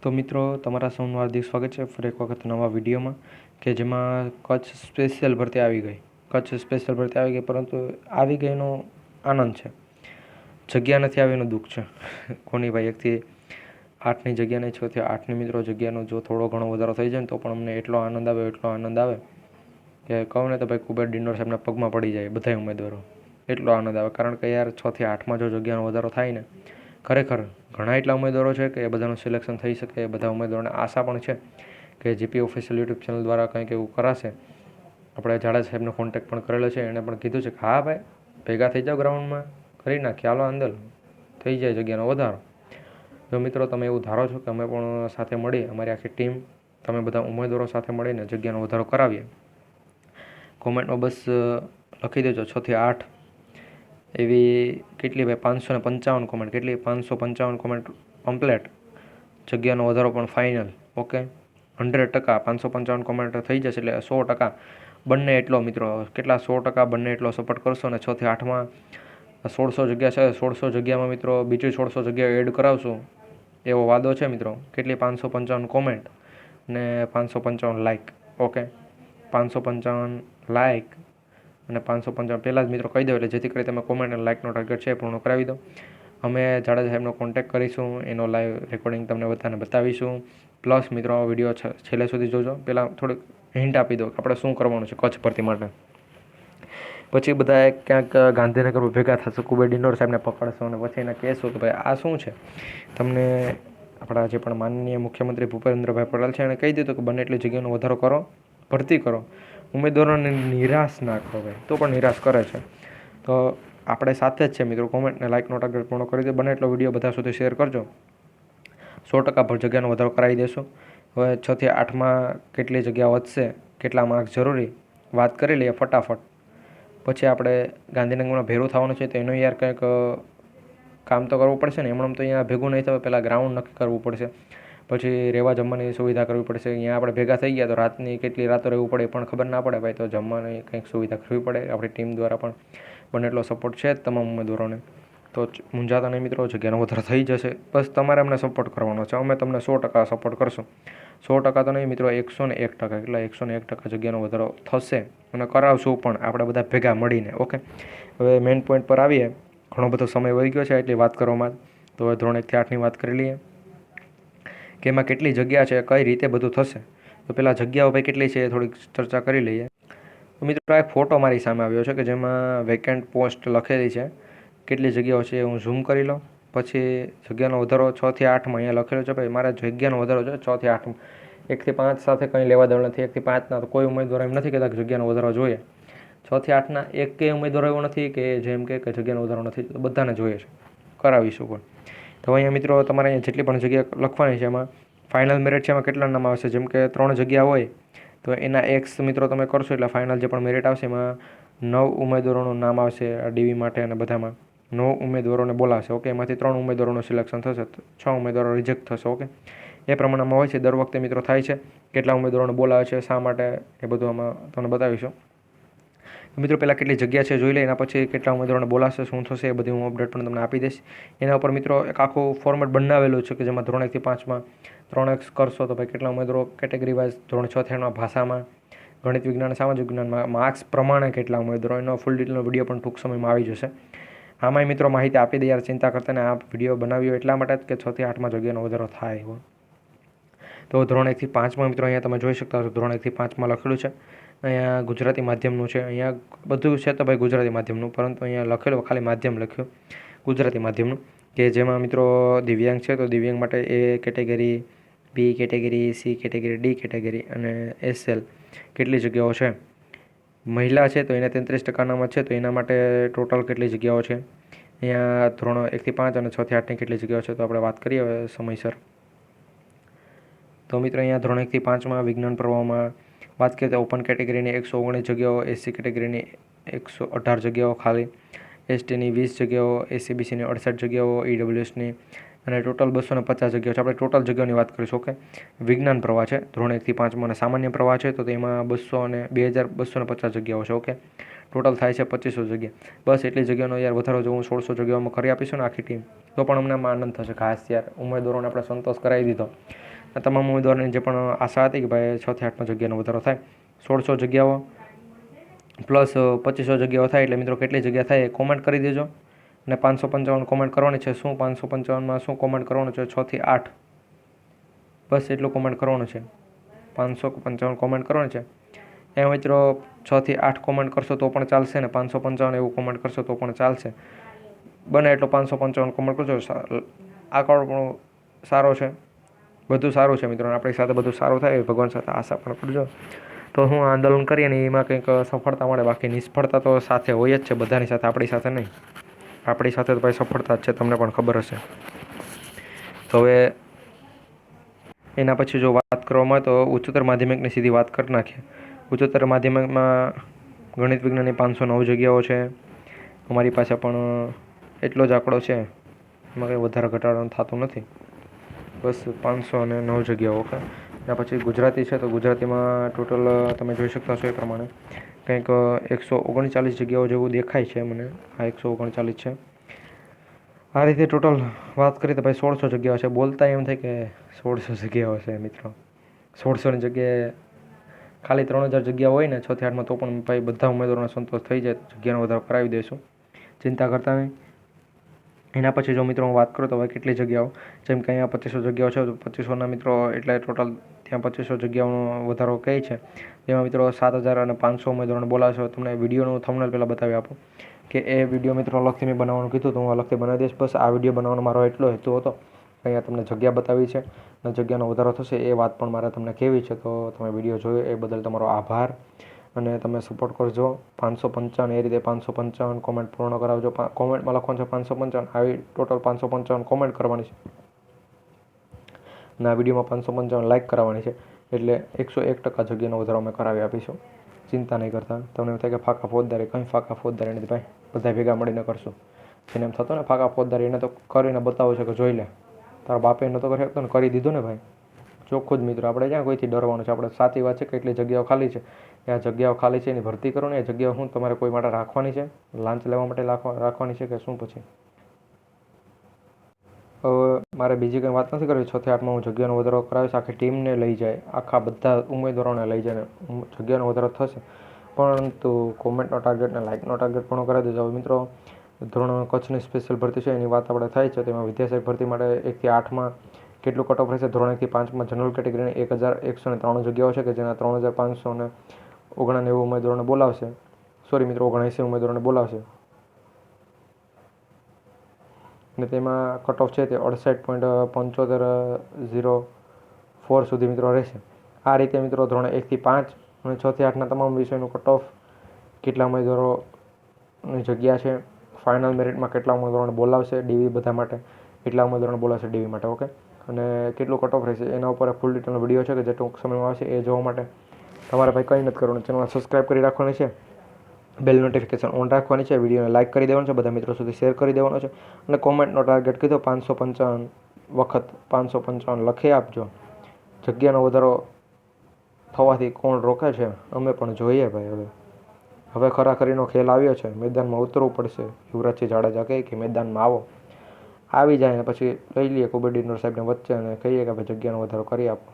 તો મિત્રો તમારા સૌનું હાર્દિક સ્વાગત છે ફરી એક વખત નવા વિડીયોમાં કે જેમાં કચ્છ સ્પેશિયલ ભરતી આવી ગઈ. કચ્છ સ્પેશિયલ ભરતી આવી ગઈ, પરંતુ આવી ગઈનો આનંદ છે, જગ્યા નથી આવી એનું દુઃખ છે. કોની ભાઈ 1 થી 8ની જગ્યા નહીં, 6 થી 8ની મિત્રો જગ્યાનો જો થોડો ઘણો વધારો થઈ જાય ને તો પણ અમને એટલો આનંદ આવે કે કહું ને તો ભાઈ કુબેર ડિંડોર સાહેબના પગમાં પડી જાય બધા ઉમેદવારો. એટલો આનંદ આવે, કારણ કે યાર 6 થી 8માં જો જગ્યાનો વધારો થાય ને, ખરેખર ઘણા એટલા ઉમેદવારો છે કે એ બધાનું સિલેક્શન થઈ શકે. એ બધા ઉમેદવારોને આશા પણ છે કે જીપી ઓફિશિયલ યુટ્યુબ ચેનલ દ્વારા કંઈક એવું કરાશે. આપણે જાડેજા સાહેબનો કોન્ટેક્ટ પણ કરેલો છે, એણે પણ કીધું છે કે હા ભાઈ ભેગા થઈ જાઓ, ગ્રાઉન્ડમાં કરી નાખીએ, હાલો અંદર થઈ જાય જગ્યાનો વધારો. જો મિત્રો તમે એવું ધારો છો કે અમે પણ સાથે મળી, અમારી આખી ટીમ, તમે બધા ઉમેદવારો સાથે મળીને જગ્યાનો વધારો કરાવીએ, કોમેન્ટમાં બસ લખી દેજો 6 થી 8. એવી કેટલી ભાઈ 555 કોમેન્ટ, કેટલી 555 કોમેન્ટ કમ્પ્લેટ, જગ્યાનો વધારો પણ ફાઇનલ. ઓકે, 100% 555 કોમેન્ટ થઈ જશે એટલે 100% બંને એટલો મિત્રો, કેટલા 100% બંને એટલો સપોર્ટ કરશો ને 6 થી 8માં 1600 જગ્યા છે, 1600 જગ્યામાં મિત્રો બીજી 1600 જગ્યા એડ કરાવશું એવો વાદો છે મિત્રો. કેટલી 555 કોમેન્ટ ને 555 લાઇક. ઓકે, 555 લાઇક અને 555 પહેલાં જ મિત્રો કહી દો, એટલે જેથી કરી તમે કોમેન્ટ અને લાઇકનો ટાર્ગેટ છે પૂર્ણ કરાવી દો. અમે જાડેજા સાહેબનો કોન્ટેક્ટ કરીશું, એનો લાઈવ રેકોર્ડિંગ તમને બધાને બતાવીશું. પ્લસ મિત્રો આ વિડીયો છેલ્લે સુધી જોજો. પહેલાં થોડીક હિન્ટ આપી દો કે આપણે શું કરવાનું છે કચ્છ ભરતી માટે. પછી બધા ક્યાંક ગાંધીનગર ભેગા થશે, કુબેર ડિંડોર સાહેબને પકડશો અને પછી એને કહેશો કે ભાઈ આ શું છે. તમને આપણા જે પણ માનનીય મુખ્યમંત્રી ભૂપેન્દ્રભાઈ પટેલ છે, એણે કહી દીધું કે બને એટલી જગ્યાનો વધારો કરો, ભરતી કરો, ઉમેદવારોને નિરાશ ના કરો. ભાઈ તો પણ નિરાશ કરે છે, તો આપણે સાથે જ છે મિત્રો. કોમેન્ટને લાઇકનો ટાર્ગેટ પૂર્ણ કરી દો, બને એટલો વિડીયો બધા સુધી શેર કરજો. 100% જગ્યાનો વધારો કરાવી દેશું. હવે 6 થી 8માં કેટલી જગ્યા વધશે, કેટલા માર્ક્સ જરૂરી, વાત કરી લઈએ ફટાફટ. પછી આપણે ગાંધીનગરમાં ભેરું થવાનું છે, તો એનું યાર કંઈક કામ તો કરવું પડશે ને. એમણે તો અહીંયા ભેગું નહીં થવું, પહેલાં ગ્રાઉન્ડ નક્કી કરવું પડશે, પછી રહેવા જમવાની સુવિધા કરવી પડશે. અહીંયા આપણે ભેગા થઈ ગયા તો રાતની કેટલી રાતો રહેવું પડે પણ ખબર ના પડે ભાઈ, તો જમવાની કંઈક સુવિધા કરવી પડે. આપણી ટીમ દ્વારા પણ બને એટલો સપોર્ટ છે જ તમામ ઉમેદવારોને, તો મૂંઝાતા નહીં મિત્રો, જગ્યાનો વધારો થઈ જશે. બસ તમારે અમને સપોર્ટ કરવાનો છે, અમે તમને 100% સપોર્ટ કરશું. 100% તો નહીં મિત્રો, 101%, એટલે 101% જગ્યાનો વધારો થશે અને કરાવશું પણ આપણે બધા ભેગા મળીને. ઓકે, હવે મેઇન પોઈન્ટ પર આવીએ. ઘણો બધો સમય વહી ગયો છે એટલી વાત કરવામાં, તો હવે ધોરણ 1 થી 8ની વાત કરી લઈએ કે એમાં કેટલી જગ્યા છે, કઈ રીતે બધું થશે. તો પહેલાં જગ્યાઓ ભાઈ કેટલી છે એ થોડીક ચર્ચા કરી લઈએ. તો મિત્રો એક ફોટો મારી સામે આવ્યો છે કે જેમાં વેકેન્ટ પોસ્ટ લખેલી છે. કેટલી જગ્યાઓ છે હું ઝૂમ કરી લઉં. પછી જગ્યાનો વધારો 6 થી 8માં અહીંયા લખેલો છે. ભાઈ મારે જગ્યાનો વધારો છે 6 થી 8માં. 1 થી 5 સાથે કંઈ લેવા દેવા નથી. 1 થી 5ના તો કોઈ ઉમેદવાર એમ નથી કહેતા કે જગ્યાનો વધારો જોઈએ. 6 થી 8ના એકેય ઉમેદવાર એવો નથી કે જેમ કે જગ્યાનો વધારો નથી, બધાને જોઈએ છે, કરાવીશું પણ. તો અહીંયા મિત્રો તમારે અહીંયા જેટલી પણ જગ્યા લખવાની છે એમાં ફાઇનલ મેરિટ છે, એમાં કેટલા નામ આવશે. જેમ કે 3 જગ્યા હોય તો એના એક્સ મિત્રો તમે કરશો એટલે ફાઇનલ જે પણ મેરિટ આવશે એમાં 9 ઉમેદવારોનું નામ આવશે આ ડીવી માટે, અને બધામાં 9 ઉમેદવારોને બોલાવશે. ઓકે, એમાંથી 3 ઉમેદવારોનું સિલેક્શન થશે, 6 ઉમેદવારો રિજેક્ટ થશે. ઓકે, એ પ્રમાણમાં હોય છે, દર વખતે મિત્રો થાય છે. કેટલા ઉમેદવારોને બોલાવે છે, શા માટે, એ બધું આમાં તમને બતાવીશું. મિત્રો પહેલાં કેટલી જગ્યા છે જોઈ લે, એના પછી કેટલા ઉમેદવારોને બોલાશે, શું થશે, એ બધી હું અપડેટ પણ તમને આપી દઈશ. એના ઉપર મિત્રો એક આખું ફોર્મેટ બનાવેલું છે કે જેમાં ધોરણ 1 થી 5માં 3x કરશો તો ભાઈ કેટલા ઉમેદવારો કેટેગરી વાઇઝ, ધોરણ 6 થી 8માં ભાષામાં, ગણિત વિજ્ઞાન, સામાજિક વિજ્ઞાનમાં માર્ક્સ પ્રમાણે કેટલા ઉમેદવારો, એનો ફૂલ ડિટેલનો વિડીયો પણ ટૂંક સમયમાં આવી જશે. આમાંય મિત્રો માહિતી આપી દે યાર, ચિંતા કરતા ને. આ વિડીયો બનાવ્યો એટલા માટે જ કે 6 થી 8માં જગ્યાનો વધારો થાય હોય. તો ધોરણ 1 થી 5માં મિત્રો અહીંયા તમે જોઈ શકતા હશો, ધોરણ 1 થી 5માં લખેલું છે. અહીંયા ગુજરાતી માધ્યમનું છે, અહીંયા બધું છે તો ભાઈ ગુજરાતી માધ્યમનું, પરંતુ અહીંયા લખેલું ખાલી માધ્યમ લખ્યું ગુજરાતી માધ્યમનું, કે જેમાં મિત્રો દિવ્યાંગ છે તો દિવ્યાંગ માટે A category, B category, C category, D category અને એસએલ કેટલી જગ્યાઓ છે. મહિલા છે તો એને 33% અનામત છે, તો એના માટે ટોટલ કેટલી જગ્યાઓ છે. અહીંયા ધોરણ 1 થી 5 અને 6 થી 8ની કેટલી જગ્યાઓ છે, તો આપણે વાત કરીએ હવે સમયસર. તો મિત્રો અહીંયા ધોરણ 1 થી 5માં વિજ્ઞાન પ્રવાહમાં વાત કરીએ તો ઓપન કેટેગરીની 119 જગ્યાઓ, એસસી કેટેગરીની 118 જગ્યાઓ ખાલી, એસટીની 20 જગ્યાઓ, એસીબીસીની 68 જગ્યાઓ, ઈડબ્લ્યુએસની અને ટોટલ 250 જગ્યાઓ છે. આપણે ટોટલ જગ્યાઓની વાત કરીશું. ઓકે, વિજ્ઞાન પ્રવાહ છે ધોરણ 1 થી 5માં, અને સામાન્ય પ્રવાહ છે તો તેમાં 2250 જગ્યાઓ છે. ઓકે, ટોટલ થાય છે 2500 જગ્યા. બસ એટલી જગ્યાનો યાર વધારો જો હું 1600 જગ્યાઓમાં કરી આપીશું ને આખી ટીમ, તો પણ અમને આમાં આનંદ થશે. ખાસ યાર ઉમેદવારોને આપણે સંતોષ કરાવી દીધો. આ તમામ ઉમેદવારોની જે પણ આશા હતી કે ભાઈ 6 થી 8 જગ્યાનો વધારો થાય, 1600 જગ્યાઓ પ્લસ 2500 જગ્યાઓ થાય એટલે મિત્રો કેટલી જગ્યા થાય એ કોમેન્ટ કરી દેજો. અને 555 કોમેન્ટ કરવાની છે. શું 555માં શું કોમેન્ટ કરવાનું છે? 6 થી 8, બસ એટલું કોમેન્ટ કરવાનું છે. 555 કોમેન્ટ કરવાની છે. એ મિત્રો 6 થી 8 કોમેન્ટ કરશો તો પણ ચાલશે ને 555 એવું કોમેન્ટ કરશો તો પણ ચાલશે. બને એટલો 555 કોમેન્ટ કરજો. આંકડો પણ સારો છે, બધું સારું છે મિત્રો. આપણી સાથે બધું સારું થાય ભગવાન સાથે આશા પણ કરજો. તો હું આંદોલન કરીએ ને એમાં કંઈક સફળતા મળે. બાકી નિષ્ફળતા તો સાથે હોય જ છે બધાની સાથે, આપણી સાથે નહીં. આપણી સાથે તો ભાઈ સફળતા જ છે, તમને પણ ખબર હશે. તો હવે એના પછી જો વાત કરવામાં આવે તો ઉચ્ચતર માધ્યમિકની સીધી વાત કરી નાખીએ. ઉચ્ચતર માધ્યમિકમાં ગણિત વિજ્ઞાનની 509 જગ્યાઓ છે. અમારી પાસે પણ એટલો જ આંકડો છે, એમાં કંઈ વધારે ઘટાડો થતું નથી. બસ 509 જગ્યાઓ. ઓકે. એના પછી ગુજરાતી છે તો ગુજરાતીમાં ટોટલ તમે જોઈ શકતા છો એ પ્રમાણે કંઈક 139 જગ્યાઓ જેવું દેખાય છે મને. આ 139 છે. આ રીતે ટોટલ વાત કરીએ તો ભાઈ 1600 જગ્યાઓ છે. બોલતા એમ થાય કે 1600 જગ્યાઓ છે મિત્રો. 1600ની જગ્યાએ ખાલી 3000 જગ્યા હોય ને 6 થી 8માં તો પણ ભાઈ બધા ઉમેદવારોને સંતોષ થઈ જાય. જગ્યાનો વધારો કરાવી દઈશું, ચિંતા કરતા નહીં. એના પછી જો મિત્રો હું વાત કરું તો હવે કેટલી જગ્યાઓ, જેમ કે અહીંયા 2500 જગ્યાઓ છે તો 2500ના મિત્રો એટલે ટોટલ ત્યાં 2500 જગ્યાઓનો વધારો કહે છે. તેમાં મિત્રો 7500 ઉમેદવારોને બોલાવશે. તમને વિડીયોનું થંબનેલ પહેલાં બતાવી આપું કે એ વિડીયો મિત્રો અલગથી મેં બનાવવાનું કીધું તો હું અલગથી બનાવી દઈશ. બસ આ વિડીયો બનાવવાનો મારો એટલો હેતુ હતો. અહીંયા તમને જગ્યા બતાવી છે અને જગ્યાનો વધારો થશે એ વાત પણ મારે તમને કહેવી છે. તો તમે વિડીયો જોયો એ બદલ તમારો આભાર અને તમે સપોર્ટ કરજો. 555 એ રીતે 555 કોમેન્ટ પૂર્ણ કરાવજો. કોમેન્ટમાં લખવાનું છે 555. આવી ટોટલ 555 કોમેન્ટ કરવાની છે અને આ વિડીયોમાં 555 લાઇક કરાવવાની છે. એટલે 101% જગ્યાનો વધારો અમે કરાવી આપીશું. ચિંતા નહીં કરતા. તમને એમ થાય કે ફાકા ફોજદારી, કંઈ ફાકા ફોજદારી નથી ભાઈ, બધા ભેગા મળીને કરશું. જેને એમ થતો ને ફાકા ફોજદારી, એને તો કરીને બતાવો છે કે જોઈ લે. તારા બાપે નહોતો કરી શકતો ને કરી દીધું ને ભાઈ. ચોખ્ખું જ મિત્રો. આપણે ક્યાં કોઈથી ડરવાનું છે? આપણે સાચી વાત છે કે એટલી જગ્યાઓ ખાલી છે. એ જગ્યાઓ ખાલી છે એની ભરતી કરો ને. એ જગ્યાઓ શું તમારે કોઈ માટે રાખવાની છે? લાંચ લેવા માટે રાખવાની છે કે શું? પછી હવે મારે બીજી કંઈ વાત નથી કરવી. 6 થી 8માં હું જગ્યાનો વધારો કરાવીશ. આખી ટીમને લઈ જાય, આખા બધા ઉમેદવારોને લઈ જાય ને જગ્યાનો વધારો થશે. પરંતુ કોમેન્ટનો ટાર્ગેટ ને લાઇકનો ટાર્ગેટ પણ કરાવી દેજો. હવે મિત્રો ધોરણ કચ્છની સ્પેશિયલ ભરતી છે એની વાત આપણે થાય છે. તેમાં વિદ્યાસહાયક ભરતી માટે 1 થી 8માં કેટલું કટ ઓફ રહેશે? ધોરણ 1 થી 5માં જનરલ કેટેગરીની 1103 જગ્યાઓ છે કે જેના 3599 ઉમેદવારોને બોલાવશે. સોરી મિત્રો, 79 ઉમેદવારોને બોલાવશે અને તેમાં કટ ઓફ છે તે 68.7504 સુધી મિત્રો રહેશે. આ રીતે મિત્રો ધોરણ 1 થી 5 અને 6 થી 8ના તમામ વિષયનું કટ ઓફ, કેટલા ઉમેદવારોની જગ્યા છે, ફાઇનલ મેરિટમાં કેટલા ઉમેદવારોને બોલાવશે ડીવી બધા માટે, કેટલા ઉમેદવારોને બોલાવશે ડીવી માટે. ઓકે. અને કેટલું કટ ઓફ રહેશે એના ઉપર ફૂલ ડિટેલનો વિડીયો છે કે જે ટૂંક સમયમાં આવશે. એ જોવા માટે તમારે ભાઈ કંઈ નથી કરવાનું, ચેનલ સબસ્ક્રાઈબ કરી રાખવાની છે, બેલ નોટિફિકેશન ઓન રાખવાની છે, વિડીયોને લાઇક કરી દેવાનું છે, બધા મિત્રો સુધી શેર કરી દેવાનો છે અને કોમેન્ટનો ટાર્ગેટ કીધો 555 વખત 555 લખી આપજો. જગ્યાનો વધારો થવાથી કોણ રોકે છે અમે પણ જોઈએ ભાઈ. હવે ખરાખરીનો ખેલ આવ્યો છે, મેદાનમાં ઉતરવું પડશે. યુવરાજસિંહ જાડેજા કહે કે મેદાનમાં આવો, આવી જાય ને પછી લઈ લઈએ કુબેર ડિનોર સાહેબને વચ્ચે અને કહીએ કે ભાઈ જગ્યાનો વધારો કરી આપો.